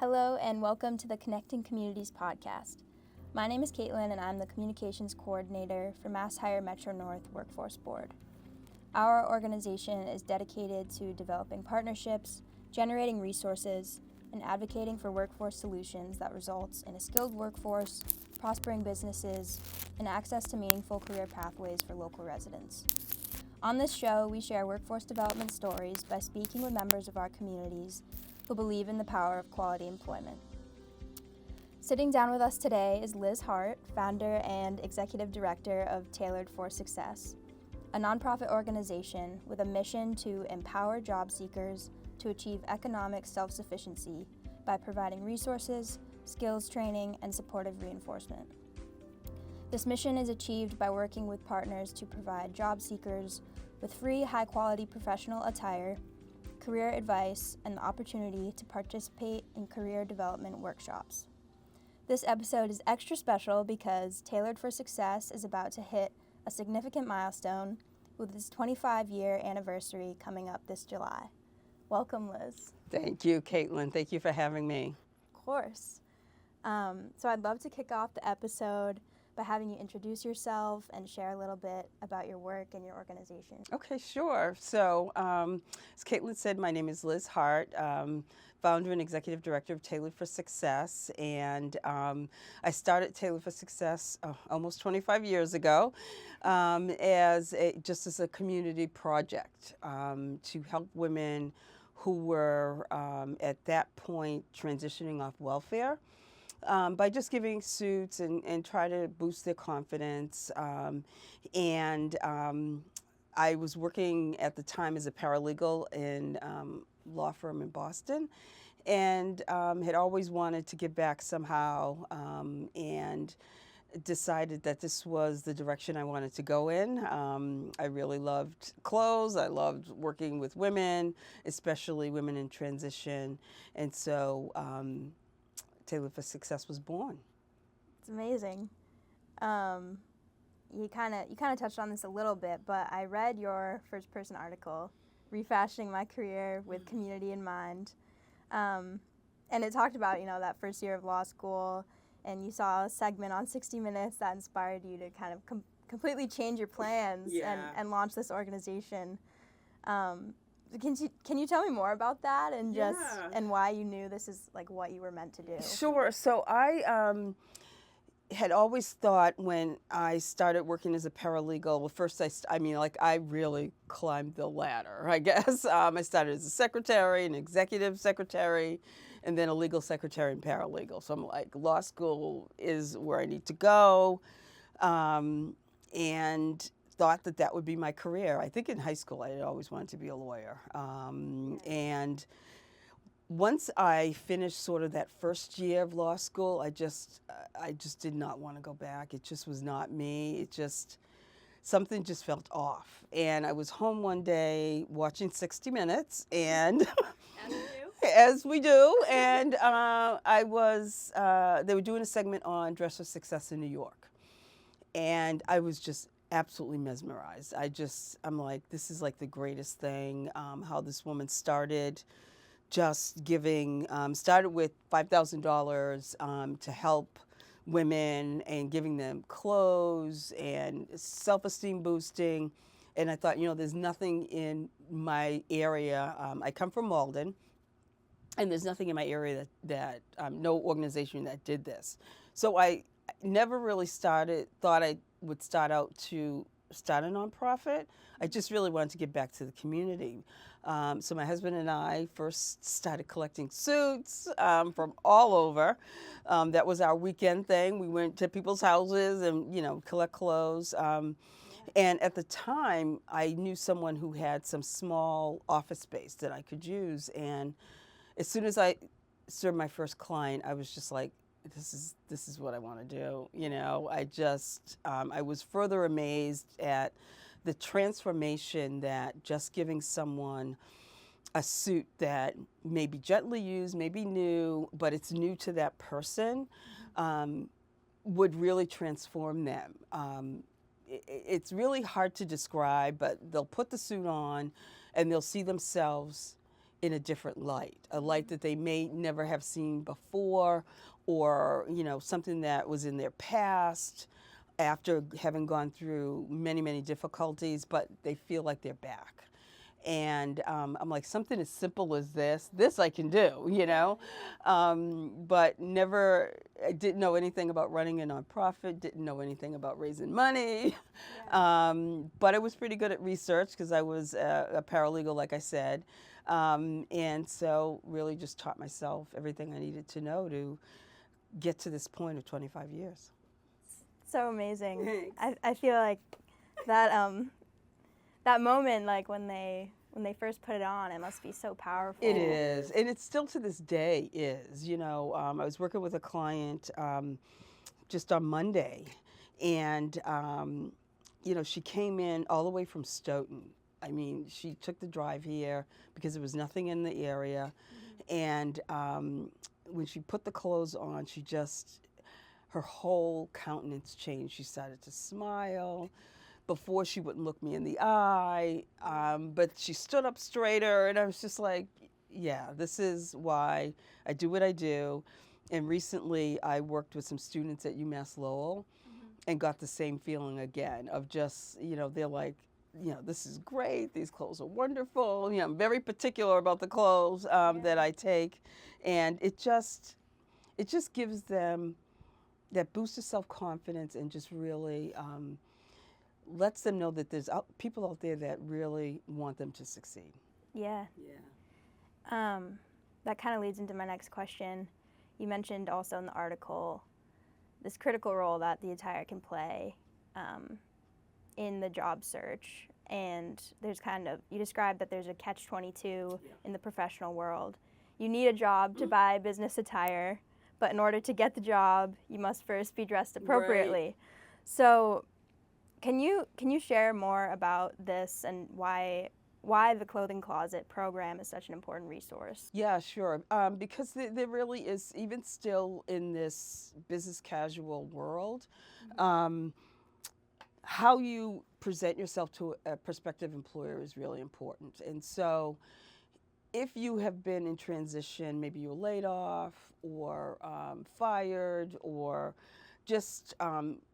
Hello and welcome to the Connecting Communities podcast. My name is Caitlin and I'm the Communications Coordinator for Attire Metro North Workforce Board. Our organization is dedicated to developing partnerships, generating resources, and advocating for workforce solutions that results in a skilled workforce, prospering businesses, and access to meaningful career pathways for local residents. On this show, we share workforce development stories by speaking with members of our communities who believe in the power of quality employment. Sitting down with us today is Liz Hart, founder and executive director of Tailored for Success, a nonprofit organization with a mission to empower job seekers to achieve economic self-sufficiency by providing resources, skills training, and supportive reinforcement. This mission is achieved by working with partners to provide job seekers with free, high-quality professional attire, career advice, and the opportunity to participate in career development workshops. This episode is extra special because Tailored for Success is about to hit a significant milestone with its 25-year anniversary coming up this July. Welcome, Liz. Thank you, Caitlin. Thank you for having me. Of course. So I'd love to kick off the episode by having you introduce yourself and share a little bit about your work and your organization. Okay, sure. So, as Caitlin said, my name is Liz Hart, founder and executive director of Tailored for Success. And I started Tailored for Success almost 25 years ago as a community project to help women who were at that point transitioning off welfare. By just giving suits and try to boost their confidence. I was working at the time as a paralegal in law firm in Boston and had always wanted to give back somehow and decided that this was the direction I wanted to go in. I really loved clothes. I loved working with women, especially women in transition. And so Tailored for Success was born. It's amazing. You kind of touched on this a little bit, but I read your first-person article, Refashioning My Career with Community in Mind, and it talked about that first year of law school, and you saw a segment on 60 Minutes that inspired you to kind of completely change your plans and launch this organization. Can you tell me more about that and why you knew this is like what you were meant to do? Sure. So I had always thought when I started working as a paralegal, well, first I really climbed the ladder, I guess. I started as a secretary, an executive secretary, and then a legal secretary and paralegal. So I'm like, law school is where I need to go. And thought that would be my career. I think in high school I had always wanted to be a lawyer. And once I finished sort of that first year of law school, I just did not want to go back. It just was not me. Something just felt off. And I was home one day watching 60 Minutes and as we do. And they were doing a segment on Dress for Success in New York. And I was just absolutely mesmerized. I'm like, this is like the greatest thing, how this woman started just giving, started with $5,000 to help women and giving them clothes and self-esteem boosting. And I thought, there's nothing in my area. I come from Malden, and there's nothing in my area that no organization that did this. So I never really thought I would start out to start a nonprofit. I just really wanted to give back to the community. So my husband and I first started collecting suits from all over. That was our weekend thing. We went to people's houses and, collect clothes. And at the time, I knew someone who had some small office space that I could use. And as soon as I served my first client, I was just like, this is what I want to do. I was further amazed at the transformation that just giving someone a suit that may be gently used, may be new, but it's new to that person, would really transform them. It's really hard to describe, but they'll put the suit on and they'll see themselves in a different light, a light that they may never have seen before, or something that was in their past after having gone through many, many difficulties, but they feel like they're back. And I'm like, something as simple as this I can do, but never, I didn't know anything about running a nonprofit, didn't know anything about raising money, but I was pretty good at research because I was a paralegal, like I said, and so really just taught myself everything I needed to know to get to this point of 25 years. So amazing. Thanks. I feel like that that moment, like when they first put it on, it must be so powerful. It is, and it still to this day is. I was working with a client just on Monday, and she came in all the way from Stoughton. I mean, she took the drive here because there was nothing in the area, and when she put the clothes on, her whole countenance changed. She started to smile. Before, she wouldn't look me in the eye, but she stood up straighter, and I was just like, yeah, this is why I do what I do. And recently, I worked with some students at UMass Lowell and got the same feeling again of just, they're like, this is great, these clothes are wonderful. I'm very particular about the clothes that I take, and it just gives them that boost of self-confidence and just really lets them know that there's people out there that really want them to succeed. Yeah. That kind of leads into my next question. You mentioned also in the article this critical role that the attire can play in the job search, and you described that there's a catch-22 in the professional world. You need a job to buy business attire, but in order to get the job, you must first be dressed appropriately. Right. So can you share more about this and why the Clothing Closet program is such an important resource? Yeah, sure. Because there really is, even still in this business casual world, how you present yourself to a prospective employer is really important. And so if you have been in transition, maybe you were laid off or fired or just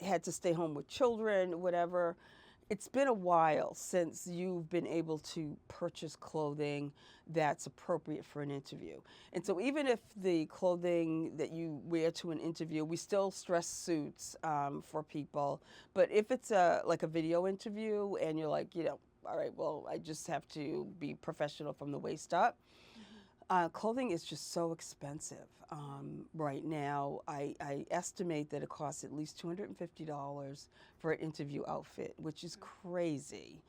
had to stay home with children, whatever, it's been a while since you've been able to purchase clothing that's appropriate for an interview. And so even if the clothing that you wear to an interview, we still stress suits for people. But if it's like a video interview and you're like, all right, well, I just have to be professional from the waist up. Clothing is just so expensive right now. I estimate that it costs at least $250 for an interview outfit, which is crazy.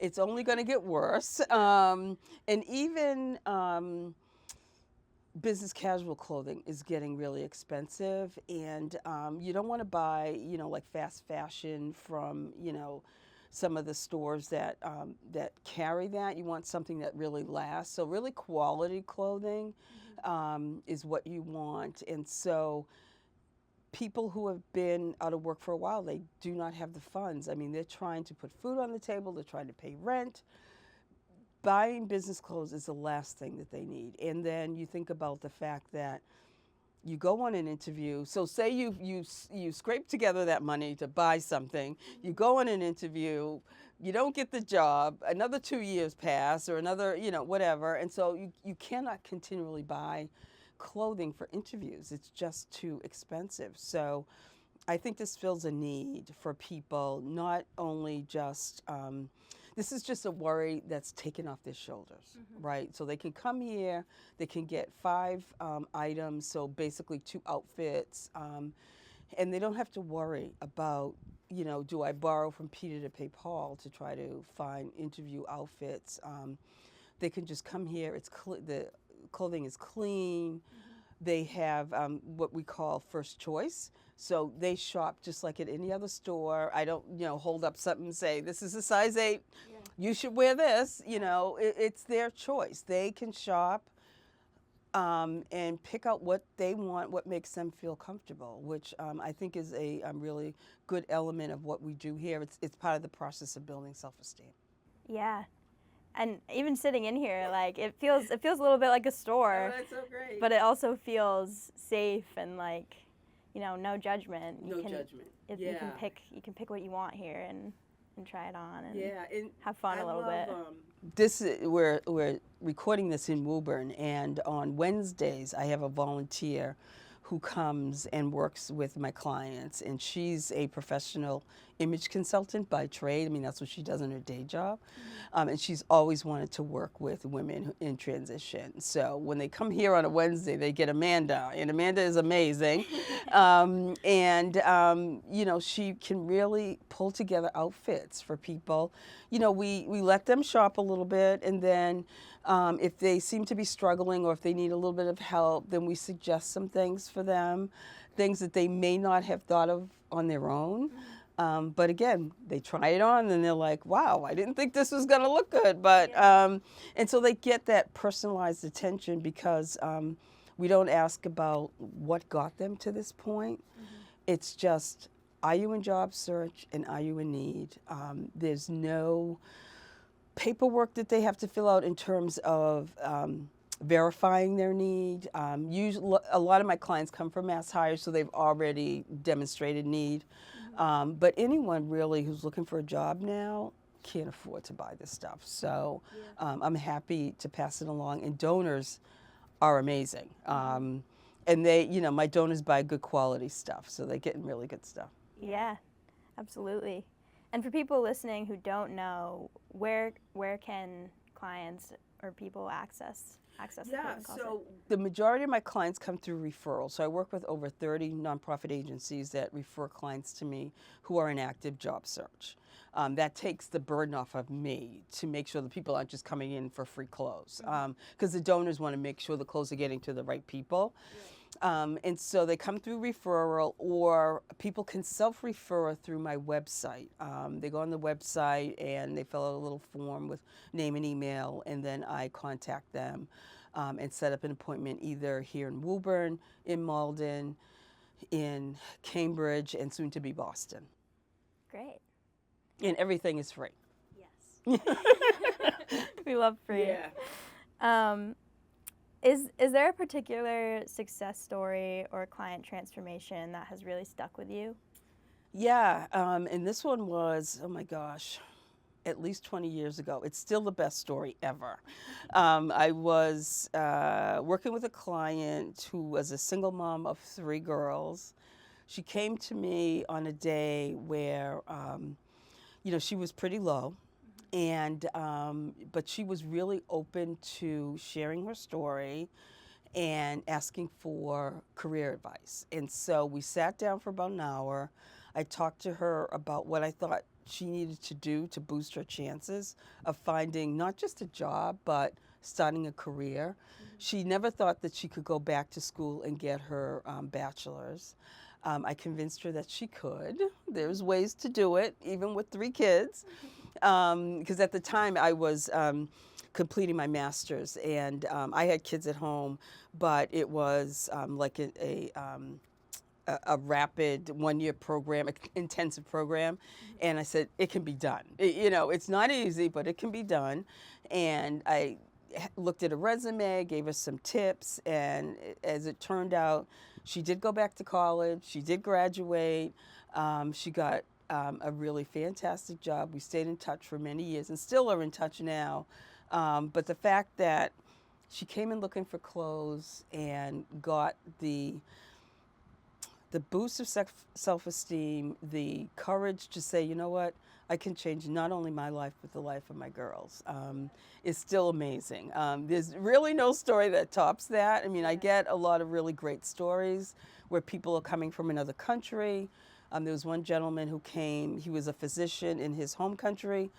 It's only going to get worse. And even business casual clothing is getting really expensive. And you don't want to buy, like fast fashion from, some of the stores that carry that. You want something that really lasts. So really quality clothing is what you want. And so people who have been out of work for a while, they do not have the funds. I mean, they're trying to put food on the table. They're trying to pay rent. Buying business clothes is the last thing that they need. And then you think about the fact that you go on an interview. So say you scrape together that money to buy something. You go on an interview. You don't get the job. Another 2 years pass, or another, whatever. And so you cannot continually buy clothing for interviews. It's just too expensive. So I think this fills a need for people, not only just. This is just a worry that's taken off their shoulders, right? So they can come here, they can get 5 items, so basically 2 outfits, and they don't have to worry about, do I borrow from Peter to pay Paul to try to find interview outfits. They can just come here. The clothing is clean. They have what we call first choice. So they shop just like at any other store. I don't, hold up something and say, this is a size 8. Yeah. You should wear this. It's their choice. They can shop and pick out what they want, what makes them feel comfortable, which I think is a really good element of what we do here. It's part of the process of building self-esteem. Yeah. and even sitting in here, like it feels a little bit like a store. Oh, that's so great. But it also feels safe and like, no judgment. No judgment. You can pick what you want here and try it on and and have fun a little bit. We're recording this in Woburn, and on Wednesdays I have a volunteer who comes and works with my clients, and she's a professional image consultant by trade. I mean, that's what she does in her day job. And she's always wanted to work with women in transition. So when they come here on a Wednesday, they get Amanda, and Amanda is amazing. She can really pull together outfits for people. We let them shop a little bit, and then if they seem to be struggling or if they need a little bit of help, then we suggest some things for them, things that they may not have thought of on their own. But again, they try it on and they're like, wow, I didn't think this was going to look good. But and so they get that personalized attention because we don't ask about what got them to this point. It's just, are you in job search and are you in need? There's no paperwork that they have to fill out in terms of verifying their need. Usually, a lot of my clients come from Mass Hire, so they've already demonstrated need. But anyone really who's looking for a job now can't afford to buy this stuff. So I'm happy to pass it along. And donors are amazing. And they, my donors buy good quality stuff, so they're getting really good stuff. Yeah, absolutely. And for people listening who don't know, where can clients or people access Yeah, the closet? so the majority of my clients come through referrals. So I work with over 30 nonprofit agencies that refer clients to me who are in active job search. That takes the burden off of me to make sure that people aren't just coming in for free clothes, because the donors want to make sure the clothes are getting to the right people. And so they come through referral, or people can self-refer through my website. They go on the website and they fill out a little form with name and email, and then I contact them and set up an appointment either here in Woburn, in Malden, in Cambridge, and soon to be Boston. Great. And everything is free. Yes. We love free. Yeah. Is there a particular success story or client transformation that has really stuck with you? Yeah, and this one was, oh my gosh, at least 20 years ago. It's still the best story ever. I was working with a client who was a single mom of 3 girls. She came to me on a day where, she was pretty low. And but she was really open to sharing her story and asking for career advice. And so we sat down for about an hour. I talked to her about what I thought she needed to do to boost her chances of finding not just a job, but starting a career. She never thought that she could go back to school and get her bachelor's. I convinced her that she could. There's ways to do it, even with 3 kids. Because at the time I was completing my master's, and I had kids at home, but it was like a rapid 1-year program, intensive program, and I said it can be done. It's not easy, but it can be done. And I looked at a resume, gave her some tips, and as it turned out, she did go back to college. She did graduate. She got a really fantastic job. We stayed in touch for many years and still are in touch now. But the fact that she came in looking for clothes and got the boost of self-esteem, the courage to say, you know what, I can change not only my life, but the life of my girls, is still amazing. There's really no story that tops that. I mean, I get a lot of really great stories where people are coming from another country. There was one gentleman who came, he was a physician in his home country,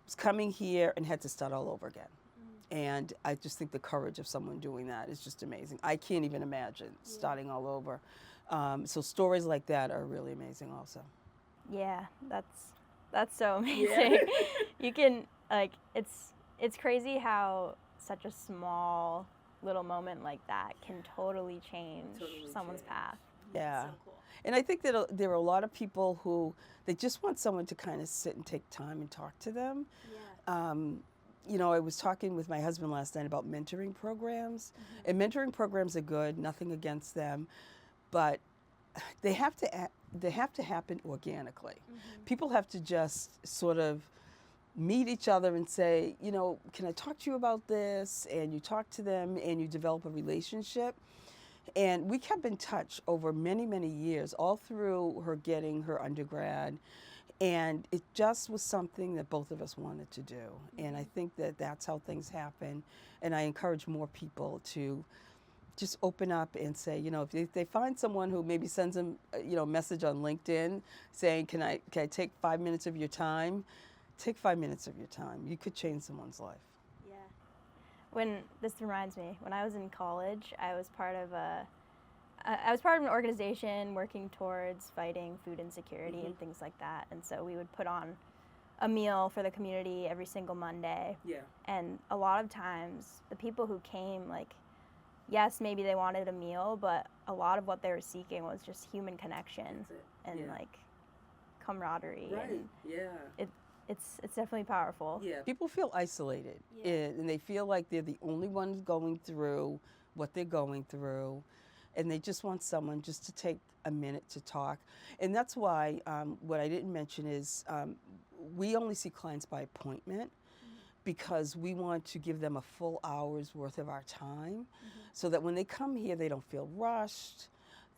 was coming here and had to start all over again. And I just think the courage of someone doing that is just amazing. I can't even imagine starting all over. So stories like that are really amazing also. Yeah, that's so amazing. You can, it's crazy how such a small little moment like that can totally change someone's path. Yeah. So cool. And I think that there are a lot of people who, they just want someone to kind of sit and take time and talk to them. Yeah. I was talking with my husband last night about mentoring programs, and mentoring programs are good, nothing against them, but they have to happen organically. People have to just sort of meet each other and say, can I talk to you about this? And you talk to them and you develop a relationship. And we kept in touch over many, many years, all through her getting her undergrad. And it just was something that both of us wanted to do. And I think that that's how things happen. And I encourage more people to just open up and say, if they find someone who maybe sends them, a message on LinkedIn saying, can I take 5 minutes of your time? Take 5 minutes of your time. You could change someone's life. This reminds me, when I was in college, I was part of an organization working towards fighting food insecurity and things like that. And so we would put on a meal for the community every single Monday. Yeah. And a lot of times, the people who came, yes, maybe they wanted a meal, but a lot of what they were seeking was just human connection and camaraderie. Right. And it's definitely powerful. Yeah. People feel isolated, and they feel like they're the only ones going through what they're going through, and they just want someone just to take a minute to talk. And that's why what I didn't mention is we only see clients by appointment, because we want to give them a full hour's worth of our time, so that when they come here, they don't feel rushed.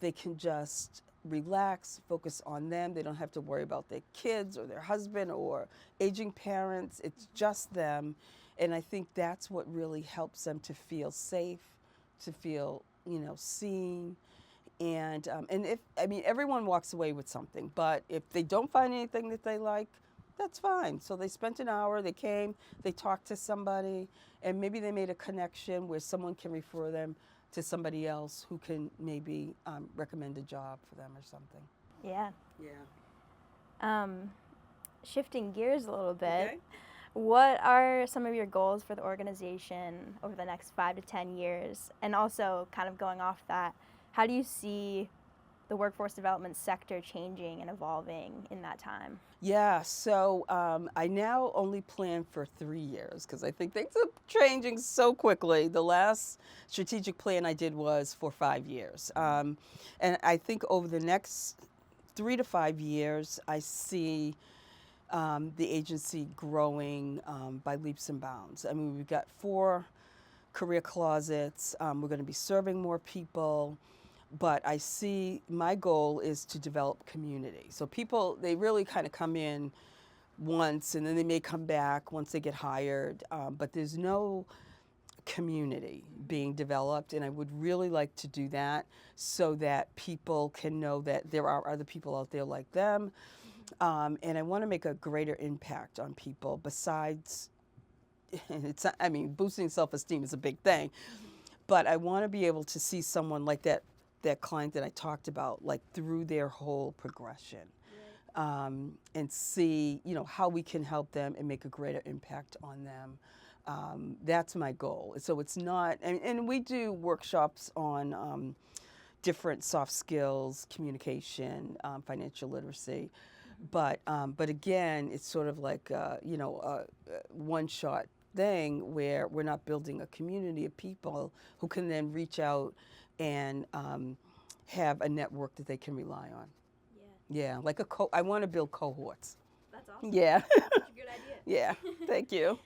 They can just relax, focus on them. They don't have to worry about their kids or their husband or aging parents. It's just them. And I think that's what really helps them to feel safe, to feel, seen. And everyone walks away with something, but if they don't find anything that they like, that's fine. So they spent an hour, they came, they talked to somebody, and maybe they made a connection where someone can refer them to somebody else who can maybe recommend a job for them or something. Yeah. Yeah. Shifting gears a little bit, Okay. What are some of your goals for the organization over the next 5 to 10 years? And also, kind of going off that, how do you see the workforce development sector changing and evolving in that time? Yeah, so I now only plan for 3 years because I think things are changing so quickly. The last strategic plan I did was for 5 years. And I think over the next 3 to 5 years, I see the agency growing by leaps and bounds. I mean, we've got 4 career closets. We're going to be serving more people. But I see my goal is to develop community. So people, they really kind of come in once and then they may come back once they get hired. But there's no community being developed. And I would really like to do that so that people can know that there are other people out there like them. And I want to make a greater impact on people besides, boosting self-esteem is a big thing. But I want to be able to see someone like that client that I talked about, through their whole progression, and see, how we can help them and make a greater impact on them. That's my goal. So it's not, and we do workshops on different soft skills, communication, financial literacy, but again, it's sort of like a one-shot thing where we're not building a community of people who can then reach out and have a network that they can rely on. Yeah, I want to build cohorts. That's awesome. Yeah. That's a good idea. Yeah, thank you.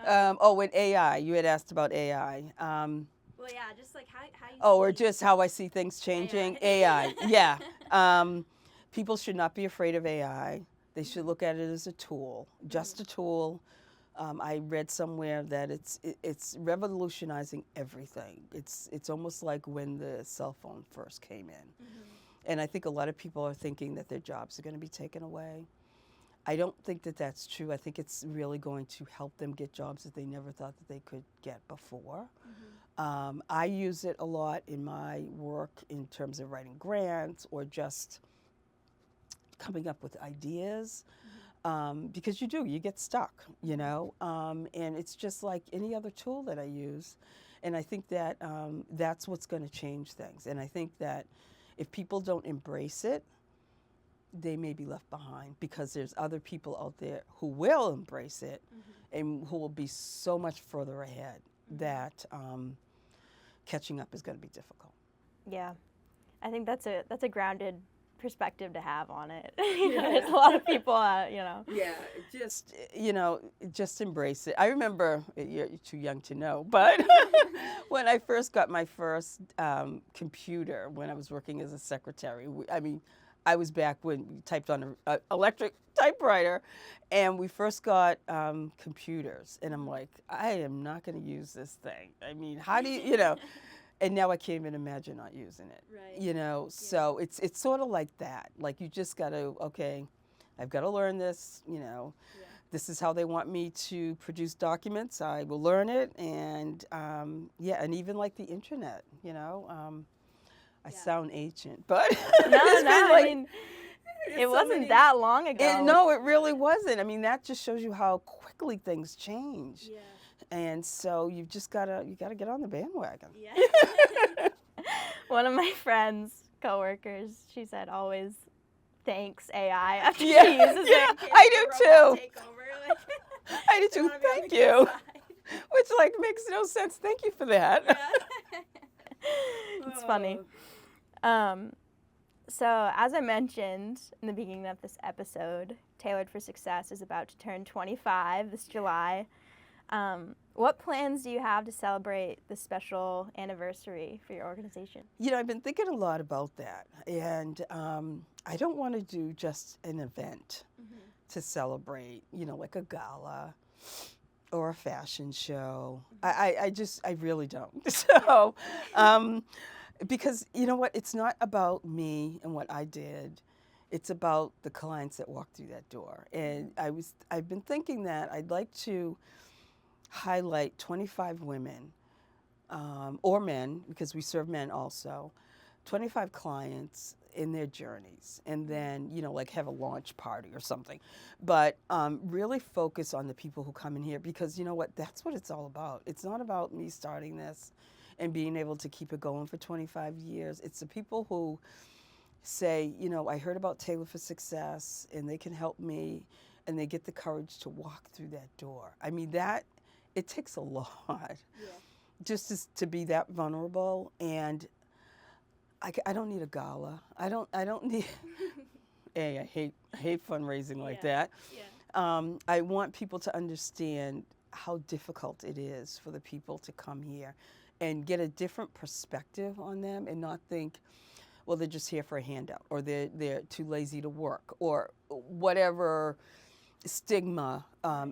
And AI, you had asked about AI. Well, yeah, just how you or just how I see things changing. AI, yeah. People should not be afraid of AI. They should look at it as a tool, just a tool. I read somewhere that it's revolutionizing everything. It's almost like when the cell phone first came in. And I think a lot of people are thinking that their jobs are going to be taken away. I don't think that that's true. I think it's really going to help them get jobs that they never thought that they could get before. I use it a lot in my work in terms of writing grants or just coming up with ideas. Because you get stuck, and it's just like any other tool that I use. And I think that that's what's going to change things. And I think that if people don't embrace it, they may be left behind because there's other people out there who will embrace it and who will be so much further ahead that catching up is going to be difficult. Yeah, I think that's a grounded perspective to have on it. There's a lot of people, Yeah, just embrace it. I remember, you're too young to know, but when I first got my first computer, when I was working as a secretary, I was back when we typed on an electric typewriter, and we first got computers, and I'm like, I am not going to use this thing. I mean, how do you, and now I can't even imagine not using it. Right. So it's sort of like that. Like you just got to, okay, I've got to learn this, This is how they want me to produce documents. I will learn it, and and even like the internet, I sound ancient, but it wasn't that long ago. No, it really wasn't. I mean, that just shows you how quickly things change. Yeah. And so you gotta get on the bandwagon. Yeah. One of my friends, coworkers, she said always thanks AI after she uses it. I do too. I do too. Thank you. Which makes no sense. Thank you for that. Yeah. It's funny. So as I mentioned in the beginning of this episode, Tailored for Success is about to turn 25 this July. What plans do you have to celebrate this special anniversary for your organization? I've been thinking a lot about that, and I don't want to do just an event to celebrate, like a gala or a fashion show. I really don't. So, because you know what, it's not about me and what I did. It's about the clients that walk through that door. And I've been thinking that I'd like to highlight 25 women or men, because we serve men also, 25 clients in their journeys, and then have a launch party or something, but really focus on the people who come in here, because you know what, that's what it's all about. It's not about me starting this and being able to keep it going for 25 years. It's the people who say, I heard about Tailor for Success and they can help me, and they get the courage to walk through that door. I mean, it takes a lot just to be that vulnerable. And I don't need a gala. I don't need, I hate fundraising like that. Yeah. I want people to understand how difficult it is for the people to come here and get a different perspective on them, and not think, well, they're just here for a handout, or they're too lazy to work, or whatever stigma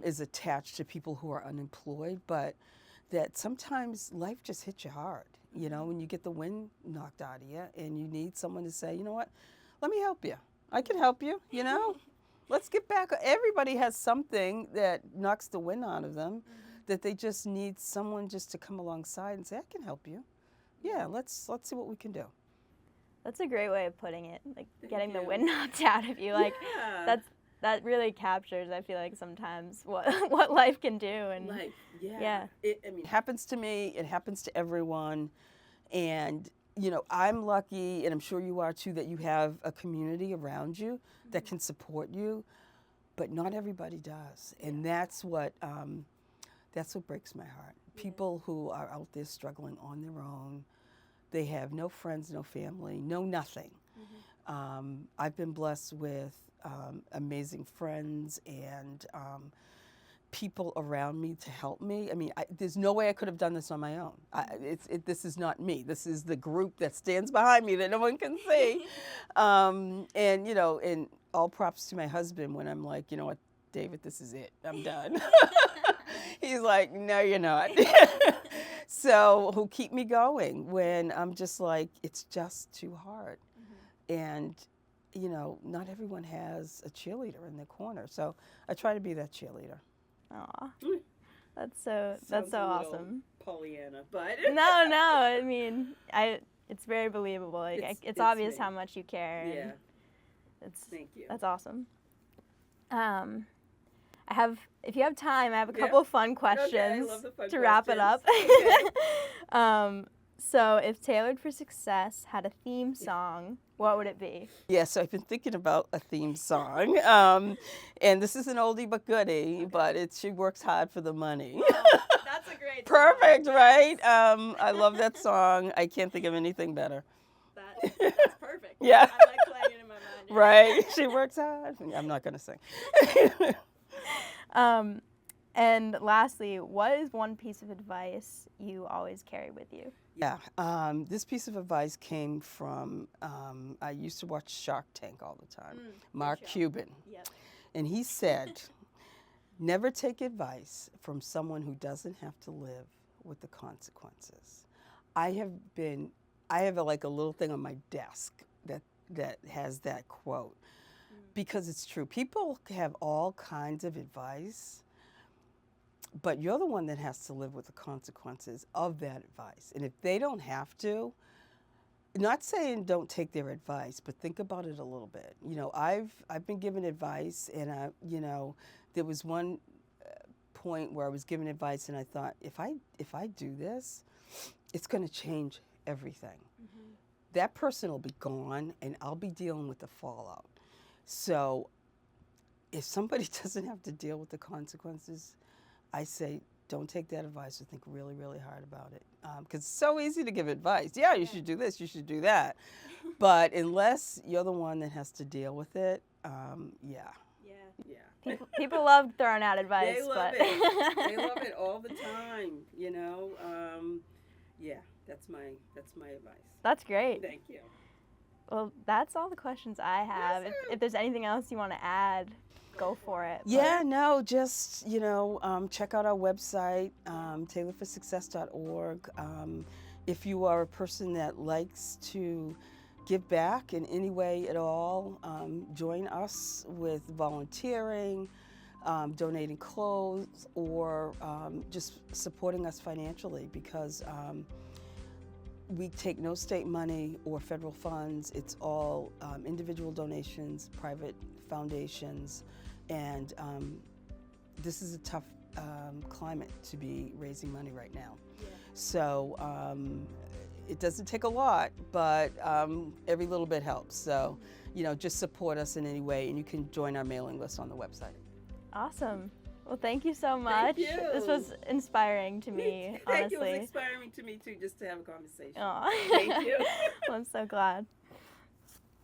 is attached to people who are unemployed. But that sometimes life just hits you hard, when you get the wind knocked out of you, and you need someone to say, you know what, let me help you. I can help you, Let's get back. Everybody has something that knocks the wind out of them, that they just need someone just to come alongside and say, I can help you. Yeah, let's see what we can do. That's a great way of putting it, getting the wind knocked out of you. That really captures, I feel like, sometimes what life can do. And life, yeah. It happens to me. It happens to everyone. And, I'm lucky, and I'm sure you are too, that you have a community around you that can support you. But not everybody does. And that's what breaks my heart. People who are out there struggling on their own. They have no friends, no family, no nothing. I've been blessed with amazing friends and people around me to help me. I mean, there's no way I could have done this on my own. This is not me. This is the group that stands behind me that no one can see. And all props to my husband when I'm like, you know what, David, this is it. I'm done. He's like, no, you're not. So who keep me going when I'm just like, it's just too hard. And, not everyone has a cheerleader in their corner. So I try to be that cheerleader. Aw, that's so awesome. Pollyanna, but no, I mean, it's very believable. It's obvious how much you care. Yeah. Thank you. That's awesome. If you have time, I have a couple of fun questions I love the fun to wrap it up. Okay. So, if Tailored for Success had a theme song, what would it be? Yeah, so I've been thinking about a theme song, and this is an oldie but goodie, but it's She Works Hard for the Money. That's a great Perfect, right? I love that song. I can't think of anything better. That's perfect. Yeah. I like playing it in my mind. Right? She works hard. I'm not going to sing. And lastly, what is one piece of advice you always carry with you? Yeah, this piece of advice came from, I used to watch Shark Tank all the time, Mark Cuban. Yep. And he said, never take advice from someone who doesn't have to live with the consequences. I have like a little thing on my desk that has that quote, because it's true. People have all kinds of advice, but you're the one that has to live with the consequences of that advice. And if they don't have to, not saying don't take their advice, but think about it a little bit. You know, I've been given advice, and there was one point where I was given advice, and I thought, if I do this, it's going to change everything. That person will be gone, and I'll be dealing with the fallout. So, if somebody doesn't have to deal with the consequences, I say, don't take that advice, or think really, really hard about it. Because it's so easy to give advice. Yeah, you should do this, you should do that. But unless you're the one that has to deal with it, yeah. People love throwing out advice. They love it. They love it all the time, you know. Yeah, that's my advice. That's great. Thank you. Well, that's all the questions I have. If there's anything else you want to add, go for it. Yeah, no, just, check out our website, tailoredforsuccess.org. If you are a person that likes to give back in any way at all, join us with volunteering, donating clothes, or just supporting us financially, because we take no state money or federal funds. It's all individual donations, private foundations, and this is a tough climate to be raising money right now. Yeah. So it doesn't take a lot, but every little bit helps. So, just support us in any way, and you can join our mailing list on the website. Awesome. Well, thank you so much. Thank you. This was inspiring to me, honestly. Thank you. It was inspiring to me, too, just to have a conversation. Aw. Thank you. Well, I'm so glad.